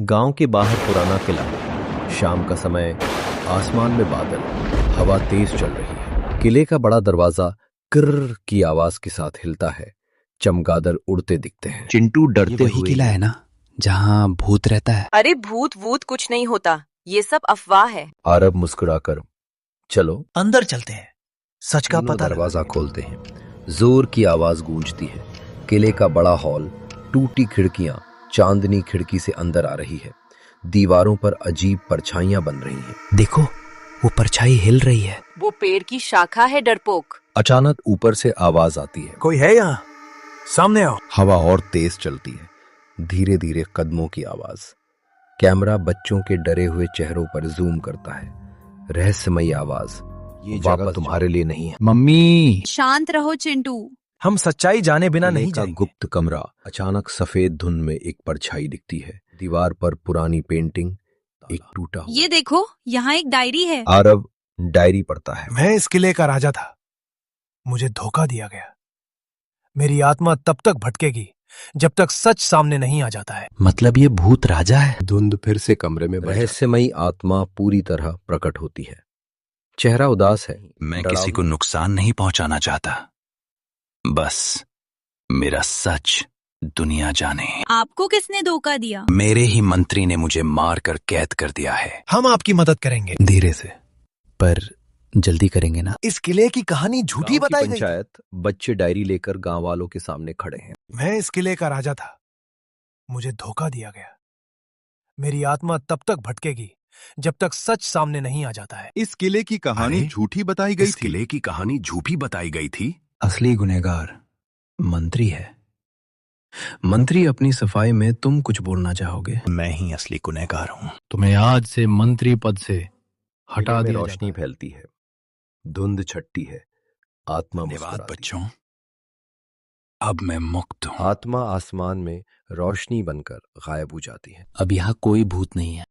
गांव के बाहर पुराना किला। शाम का समय, आसमान में बादल, हवा तेज चल रही है। किले का बड़ा दरवाजा किर्र की आवाज के साथ हिलता है। चमगादड़ उड़ते दिखते हैं। चिंटू डरते ये वही हुए किला है ना जहाँ भूत रहता है? अरे भूत वूत कुछ नहीं होता, ये सब अफवाह है। आरब मुस्कुराकर, चलो अंदर चलते हैं, सच का तीनों पता दरवाजा लगाएंगे। खोलते हैं। जोर की आवाज गूंजती है। किले का बड़ा हॉल, टूटी खिड़कियां चांदनी खिड़की से अंदर आ रही है। दीवारों पर अजीब परछाइयां बन रही हैं। देखो, वो परछाई हिल रही है। वो पेड़ की शाखा है डरपोक। अचानक ऊपर से आवाज आती है, कोई है यहाँ? सामने आओ। हवा और तेज चलती है। धीरे धीरे कदमों की आवाज। कैमरा बच्चों के डरे हुए चेहरों पर जूम करता है। रहस्यमयी आवाज, ये जगह तुम्हारे लिए नहीं है। मम्मी, शांत रहो चिंटू। हम सच्चाई जाने बिना किले नहीं का जाएंगे। गुप्त कमरा। अचानक सफेद धुंध में एक परछाई दिखती है। दीवार पर पुरानी पेंटिंग, एक टूटा हुआ। ये देखो, यहाँ एक डायरी है। आरब डायरी पढ़ता है। मैं इस किले का राजा था, मुझे धोखा दिया गया। मेरी आत्मा तब तक भटकेगी जब तक सच सामने नहीं आ जाता है। मतलब ये भूत राजा है? धुंध फिर से कमरे में रहस्यमयी आत्मा पूरी तरह प्रकट होती है। चेहरा उदास है। मैं किसी को नुकसान नहीं पहुंचाना चाहता, बस मेरा सच दुनिया जाने। आपको किसने धोखा दिया? मेरे ही मंत्री ने मुझे मारकर कैद कर दिया है। हम आपकी मदद करेंगे। धीरे से, पर जल्दी करेंगे ना? इस किले की कहानी झूठी गांव की बताई गई। पंचायत, बच्चे डायरी लेकर गांव वालों के सामने खड़े हैं। मैं इस किले का राजा था, मुझे धोखा दिया गया। मेरी आत्मा तब तक भटकेगी जब तक सच सामने नहीं आ जाता है। इस किले की कहानी अरे, झूठी बताई गई इस थी। किले की कहानी झूठी बताई गई थी। असली गुनहगार मंत्री है। मंत्री, अपनी सफाई में तुम कुछ बोलना चाहोगे? मैं ही असली गुनहगार हूँ। तुम्हें आज से मंत्री पद से हटा किले में दिया रोशनी जाता है। फैलती है। धुंध छटती है। आत्मा धन्यवाद मुस्कुराती है। बच्चों, अब मैं मुक्त हूँ। आत्मा आसमान में रोशनी बनकर गायब हो जाती है। अब यहाँ कोई भूत नहीं है।